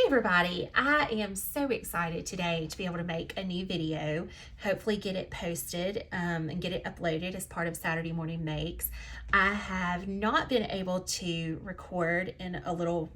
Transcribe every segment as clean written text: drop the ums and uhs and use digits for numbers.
everybody, I am so excited today to be able to make a new video, hopefully get it posted and get it uploaded as part of Saturday Morning Makes. I have not been able to record in a little,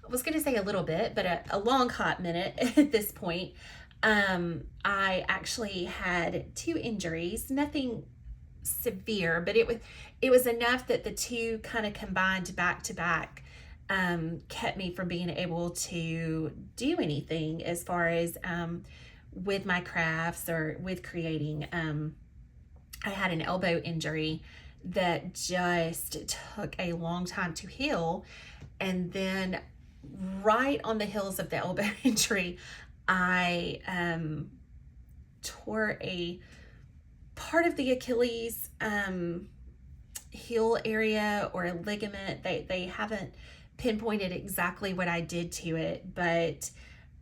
I was going to say a little bit, but a long hot minute at this point. I actually had 2 injuries, nothing severe, but it was enough that the two kind of combined back to back kept me from being able to do anything as far as with my crafts or with creating. I had an elbow injury that just took a long time to heal, and then right on the heels of the elbow injury, I tore a part of the Achilles heel area or a ligament. They haven't pinpointed exactly what I did to it, but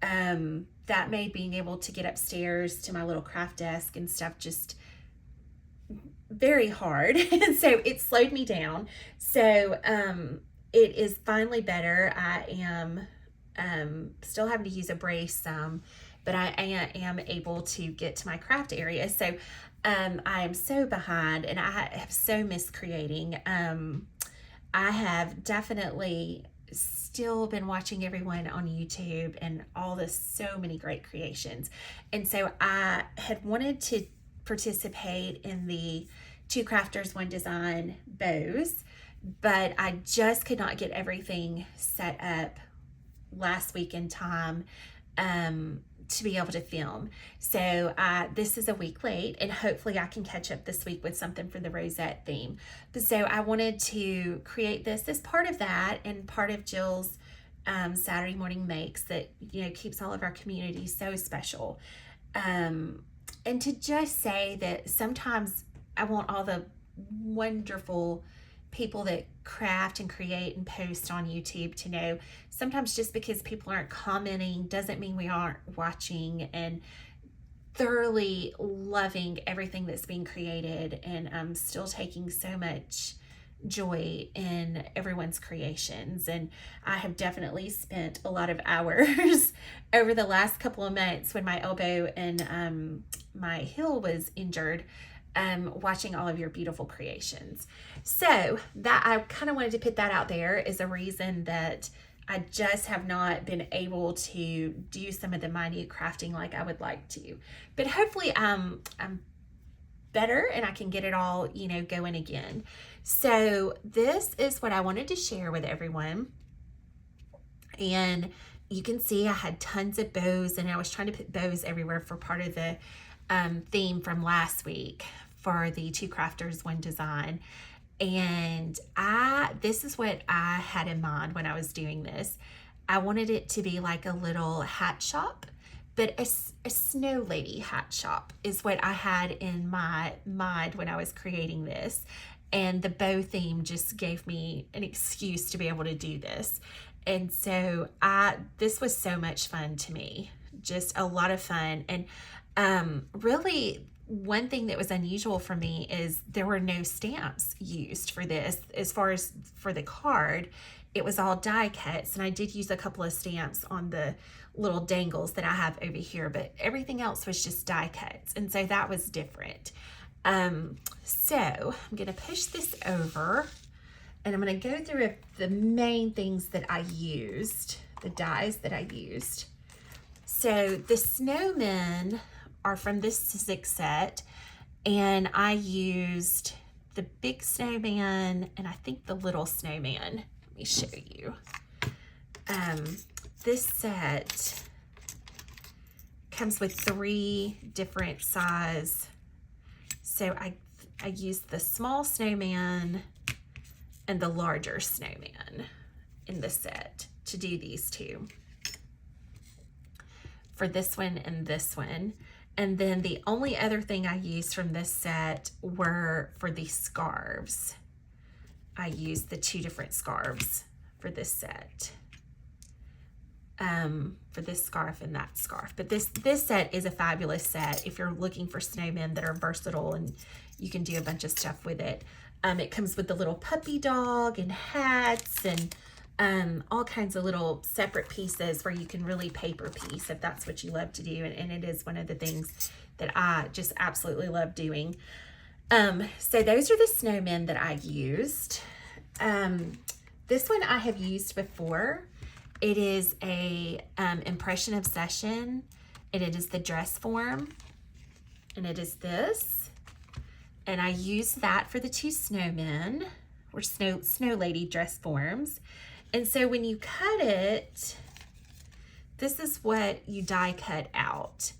that made being able to get upstairs to my little craft desk and stuff just very hard. And so it slowed me down. So it is finally better. I am still having to use a brace some, but I am able to get to my craft area. So I am so behind and I have so missed creating. I have definitely still been watching everyone on YouTube and so many great creations. And so I had wanted to participate in the 2 Crafters, 1 Design bows, but I just could not get everything set up last week in time to be able to film. So this is a week late, and hopefully I can catch up this week with something for the rosette theme. But so I wanted to create this as part of that and part of Jill's Saturday Morning Makes that, you know, keeps all of our community so special. And to just say that sometimes I want all the wonderful people that craft and create and post on YouTube to know sometimes just because people aren't commenting doesn't mean we aren't watching and thoroughly loving everything that's being created, and still taking so much joy in everyone's creations. And I have definitely spent a lot of hours over the last couple of months when my elbow and my heel was injured, watching all of your beautiful creations. So that I kind of wanted to put that out there as a reason that I just have not been able to do some of the minute crafting like I would like to. But hopefully I'm better and I can get it all, you know, going again. So this is what I wanted to share with everyone. And you can see I had tons of bows, and I was trying to put bows everywhere for part of the theme from last week for the 2 Crafters, 1 Design. And this is what I had in mind when I was doing this. I wanted it to be like a little hat shop, but a snow lady hat shop is what I had in my mind when I was creating this. And the bow theme just gave me an excuse to be able to do this. And so this was so much fun to me, just a lot of fun. And really, one thing that was unusual for me is there were no stamps used for this. As far as for the card, it was all die cuts, and I did use a couple of stamps on the little dangles that I have over here, but everything else was just die cuts, and so that was different. So I'm gonna push this over, and I'm gonna go through the main things that I used, the dies that I used. So the snowmen are from this Sizzix set, and I used the big snowman and I think the little snowman. Let me show you. This set comes with 3 different size. So I used the small snowman and the larger snowman in the set to do these 2. For this one and this one. And then the only other thing I used from this set were for the scarves. I used the 2 different scarves for this set. For this scarf and that scarf. But this set is a fabulous set if you're looking for snowmen that are versatile and you can do a bunch of stuff with it. It comes with the little puppy dog and hats and all kinds of little separate pieces where you can really paper piece if that's what you love to do. And it is one of the things that I just absolutely love doing. So those are the snowmen that I used. This one I have used before. It is a Impression Obsession, and it is the dress form, and it is this. And I used that for the two snowmen, or snow lady dress forms. And so when you cut it, this is what you die cut out.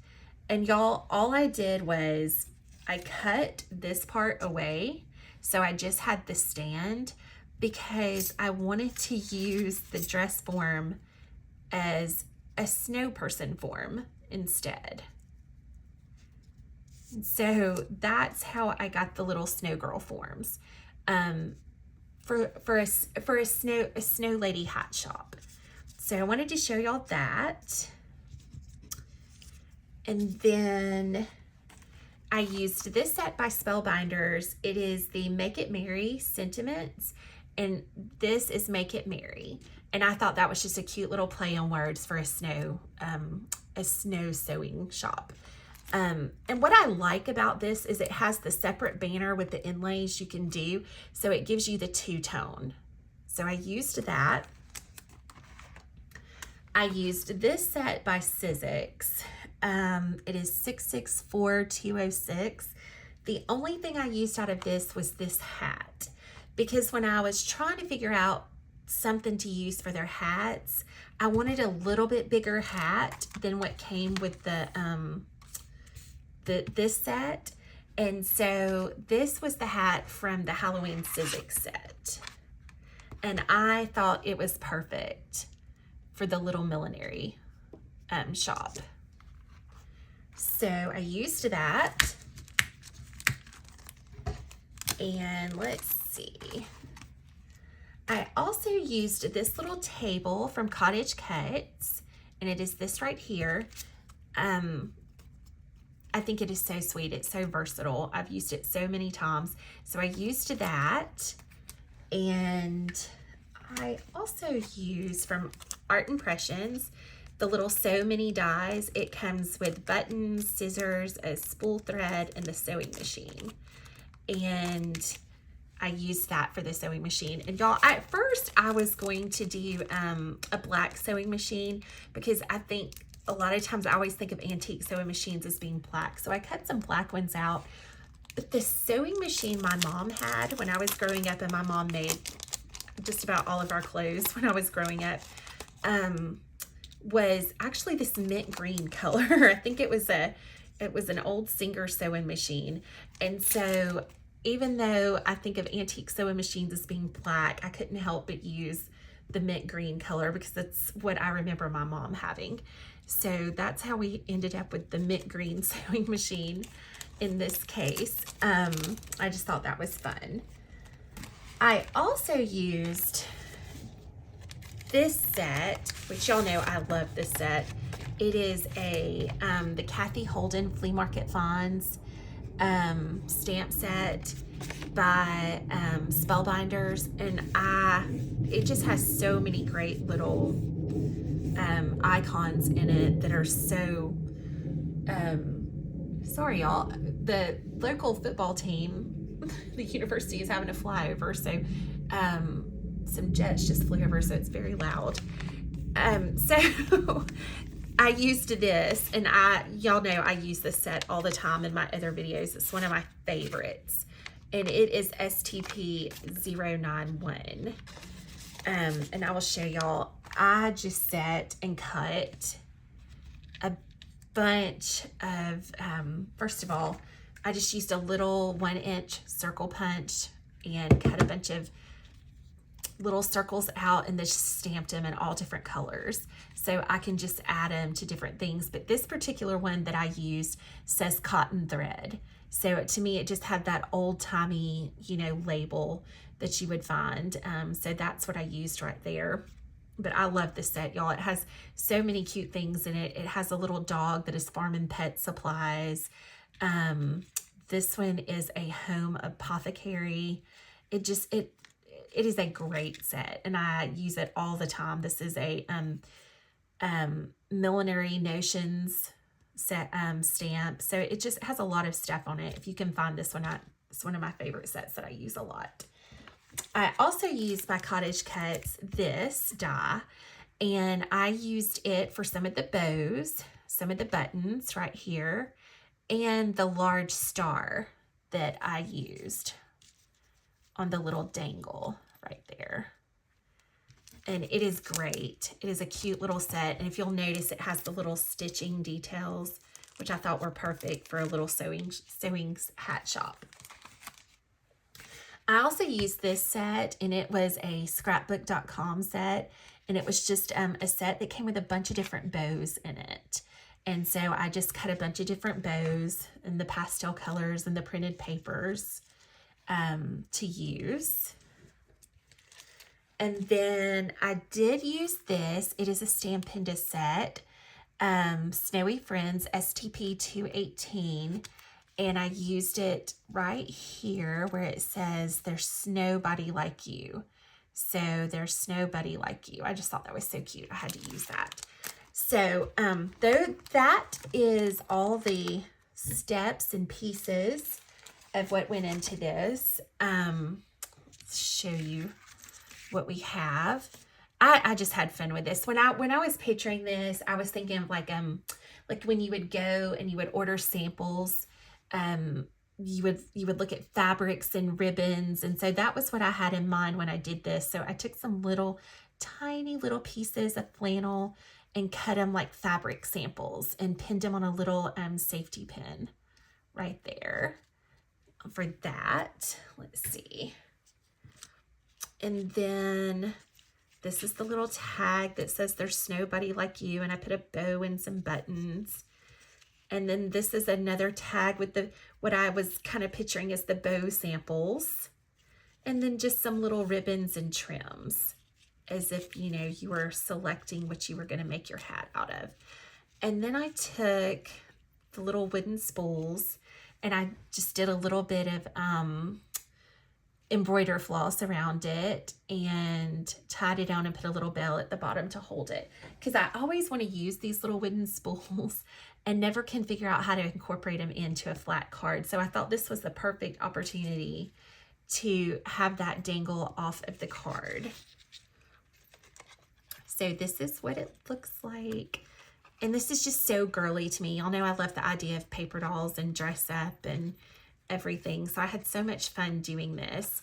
And y'all, all I did was I cut this part away. So I just had the stand because I wanted to use the dress form as a snow person form instead. So that's how I got the little snow girl forms for a snow lady hat shop. So I wanted to show y'all that. And then I used this set by Spellbinders. It is the Make It Merry Sentiments, and this is Make It Merry. And I thought that was just a cute little play on words for a snow sewing shop. And what I like about this is it has the separate banner with the inlays you can do, so it gives you the two-tone. So I used that. I used this set by Sizzix. It is 664206. The only thing I used out of this was this hat, because when I was trying to figure out something to use for their hats, I wanted a little bit bigger hat than what came with this set. And so this was the hat from the Halloween Sizzix set. And I thought it was perfect for the little millinery shop. So I used that. And let's see. I also used this little table from Cottage Cutz, and it is this right here. I think it is so sweet. It's so versatile. I've used it so many times. So I used that. And I also used from Art Impressions the little So Many Dies. It comes with buttons, scissors, a spool thread, and the sewing machine. And I used that for the sewing machine. And y'all, at first I was going to do a black sewing machine, because I think a lot of times I always think of antique sewing machines as being black. So I cut some black ones out. But the sewing machine my mom had when I was growing up, and my mom made just about all of our clothes when I was growing up, was actually this mint green color. I think it was an old Singer sewing machine. And so even though I think of antique sewing machines as being black, I couldn't help but use the mint green color because that's what I remember my mom having. So that's how we ended up with the mint green sewing machine in this case. I just thought that was fun. I also used this set, which y'all know I love this set. It is the Cathe Holden Flea Market Finds stamp set by Spellbinders, and it just has so many great little icons in it that are so sorry y'all, the local football team, the university, is having a flyover, so some jets just flew over, so it's very loud. So I used this, and y'all know I use this set all the time in my other videos. It's one of my favorites, and it is STP-091. And I will show y'all. I just set and cut a bunch of, first of all, I just used a little 1-inch circle punch and cut a bunch of little circles out, and just stamped them in all different colors, so I can just add them to different things. But this particular one that I used says cotton thread, so to me it just had that old-timey, you know, label that you would find. So that's what I used right there. But I love this set, y'all. It has so many cute things in it. It has a little dog that is Farm and Pet Supplies. This one is a home apothecary. it is a great set, and I use it all the time. This is a Millinery Notions set stamp, so it just has a lot of stuff on it. If you can find this one, it's one of my favorite sets that I use a lot. I also used by Cottage Cutz this die, and I used it for some of the bows, some of the buttons right here, and the large star that I used on the little dangle right there. And it is great. It is a cute little set, and if you'll notice, it has the little stitching details, which I thought were perfect for a little sewing hat shop. I also used this set, and it was a scrapbook.com set, and it was just a set that came with a bunch of different bows in it. And so I just cut a bunch of different bows in the pastel colors and the printed papers to use. And then I did use this. It is a Stampendous set, Snowy Friends STP 218. And I used it right here where it says, "There's nobody like you." So there's nobody like you. I just thought that was so cute. I had to use that. So though that is all the steps and pieces of what went into this. Let's show you what we have. I just had fun with this. When I was picturing this, I was thinking of like when you would go and you would order samples. You would look at fabrics and ribbons, and so that was what I had in mind when I did this. So I took some tiny little pieces of flannel and cut them like fabric samples and pinned them on a little safety pin right there for that. Let's see. And then this is the little tag that says, "There's nobody like you," and I put a bow and some buttons. And then this is another tag with what I was kind of picturing as the bow samples. And then just some little ribbons and trims, as if, you were selecting what you were going to make your hat out of. And then I took the little wooden spools, and I just did a little bit of embroider floss around it and tied it down and put a little bell at the bottom to hold it. Because I always want to use these little wooden spools and never can figure out how to incorporate them into a flat card. So I thought this was the perfect opportunity to have that dangle off of the card. So this is what it looks like. And this is just so girly to me. Y'all know I love the idea of paper dolls and dress up and everything. So I had so much fun doing this.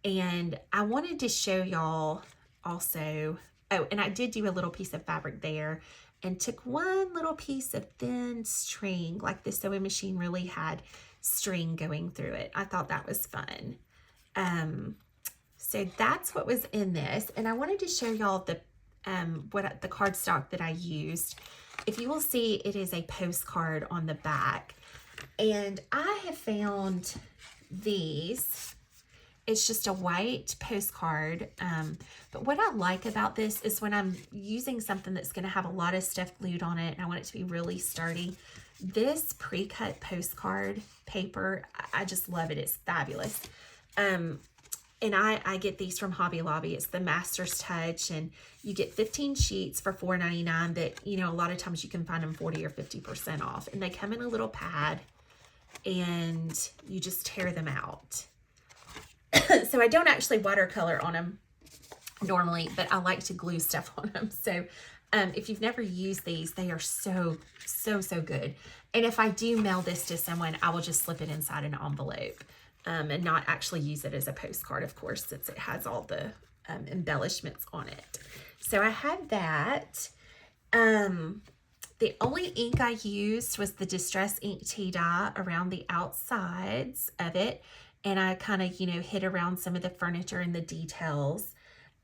And I wanted to show y'all also, oh, and I did do a little piece of fabric there and took one little piece of thin string, like the sewing machine really had string going through it. I thought that was fun. So that's what was in this. And I wanted to show y'all the cardstock that I used. If you will see, it is a postcard on the back. And I have found these. It's just a white postcard. But what I like about this is when I'm using something that's going to have a lot of stuff glued on it and I want it to be really sturdy, this pre-cut postcard paper, I just love it. It's fabulous. And I get these from Hobby Lobby. It's the Master's Touch, and you get 15 sheets for $4.99, but a lot of times you can find them 40 or 50% off. And they come in a little pad, and you just tear them out. So I don't actually watercolor on them normally, but I like to glue stuff on them. So if you've never used these, they are so good. And if I do mail this to someone, I will just slip it inside an envelope and not actually use it as a postcard, of course, since it has all the embellishments on it. So I had that. The only ink I used was the Distress Ink tea dye around the outsides of it. And I kind of, hit around some of the furniture and the details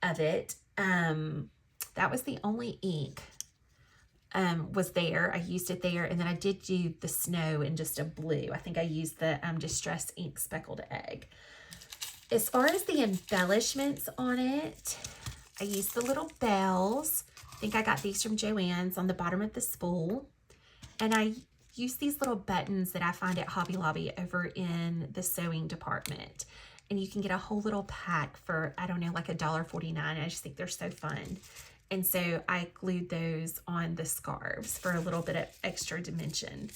of it. That was the only ink was there. I used it there. And then I did do the snow in just a blue. I think I used the Distress Ink Speckled Egg. As far as the embellishments on it, I used the little bells. I think I got these from Joann's on the bottom of the spool. And I use these little buttons that I find at Hobby Lobby over in the sewing department. and you can get a whole little pack for, I don't know, like $1.49. I just think they're so fun. And so I glued those on the scarves for a little bit of extra dimension.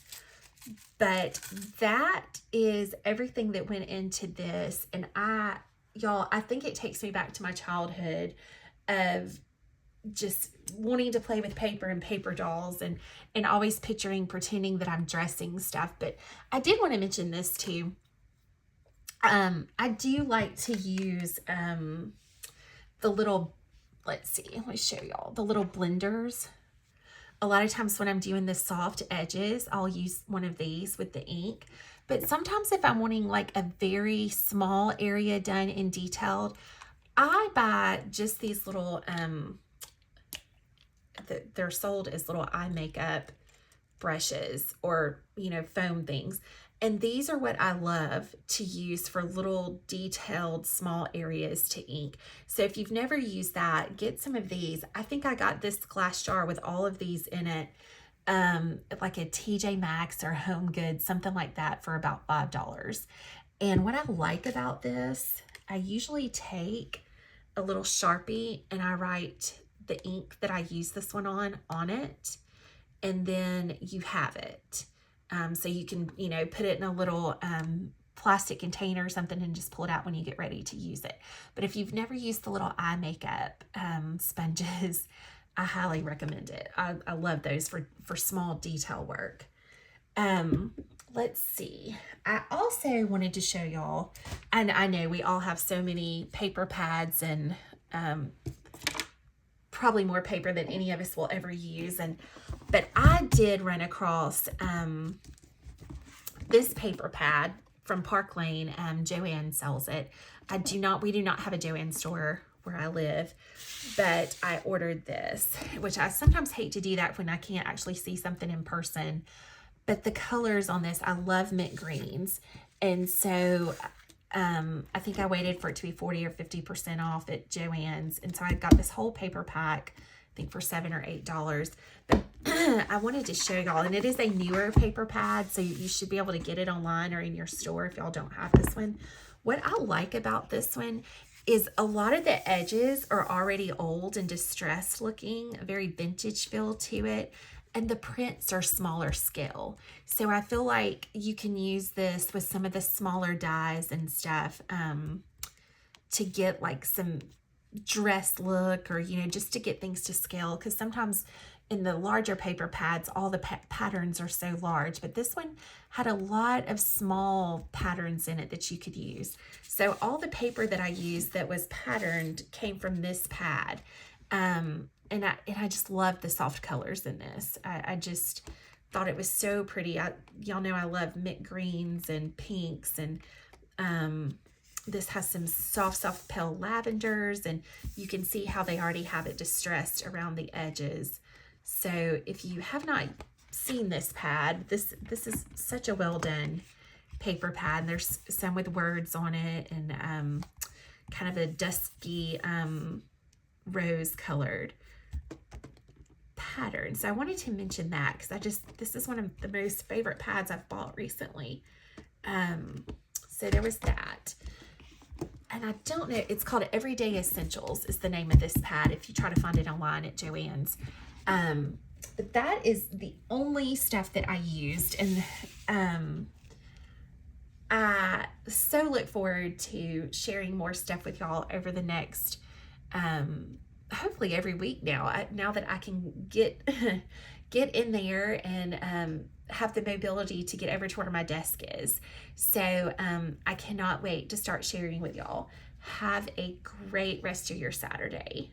But that is everything that went into this. And y'all, I think it takes me back to my childhood of just wanting to play with paper and paper dolls, and always pretending that I'm dressing stuff. But I did want to mention this too. I do like to use the little, let's see, let me show y'all the little blenders. A lot of times when I'm doing the soft edges, I'll use one of these with the ink. But sometimes if I'm wanting like a very small area done and detailed, I buy just these little, they're sold as little eye makeup brushes, or, you know, foam things. And these are what I love to use for little detailed small areas to ink. So if you've never used that, get some of these. I think I got this glass jar with all of these in it, like a TJ Maxx or Home Goods, something like that, for about $5. And what I like about this, I usually take a little Sharpie and I write the ink that I use this one on it, and then you have it. So you can, you know, put it in a little plastic container or something and just pull it out when you get ready to use it. But if you've never used the little eye makeup sponges, I highly recommend it. I love those for small detail work. Let's see. I also wanted to show y'all, and I know we all have so many paper pads and probably more paper than any of us will ever use, but I did run across this paper pad from Park Lane. Joanne sells it. We do not have a Joanne store where I live, but I ordered this, which I sometimes hate to do that when I can't actually see something in person. But the colors on this, I love mint greens, and so I think I waited for it to be 40 or 50% off at Joann's, and so I got this whole paper pack, I think for $7 or $8. But I wanted to show y'all, and it is a newer paper pad, so you should be able to get it online or in your store if y'all don't have this one. What I like about this one is a lot of the edges are already old and distressed looking, a very vintage feel to it. And the prints are smaller scale. So I feel like you can use this with some of the smaller dies and stuff to get like some dress look, or, you know, just to get things to scale. Because sometimes in the larger paper pads, all the patterns are so large. But this one had a lot of small patterns in it that you could use. So all the paper that I used that was patterned came from this pad. And I just love the soft colors in this. I just thought it was so pretty. Y'all know I love mint greens and pinks, and this has some soft pale lavenders, and you can see how they already have it distressed around the edges. So if you have not seen this pad, this is such a well done paper pad. And there's some with words on it, and kind of a dusky rose colored pattern. So I wanted to mention that because this is one of the most favorite pads I've bought recently. So there was that. And I don't know, it's called Everyday Essentials is the name of this pad if you try to find it online at Joann's. But that is the only stuff that I used, and I so look forward to sharing more stuff with y'all over the next hopefully every week now that I can get in there and have the mobility to get over to where my desk is. So I cannot wait to start sharing with y'all. Have a great rest of your Saturday.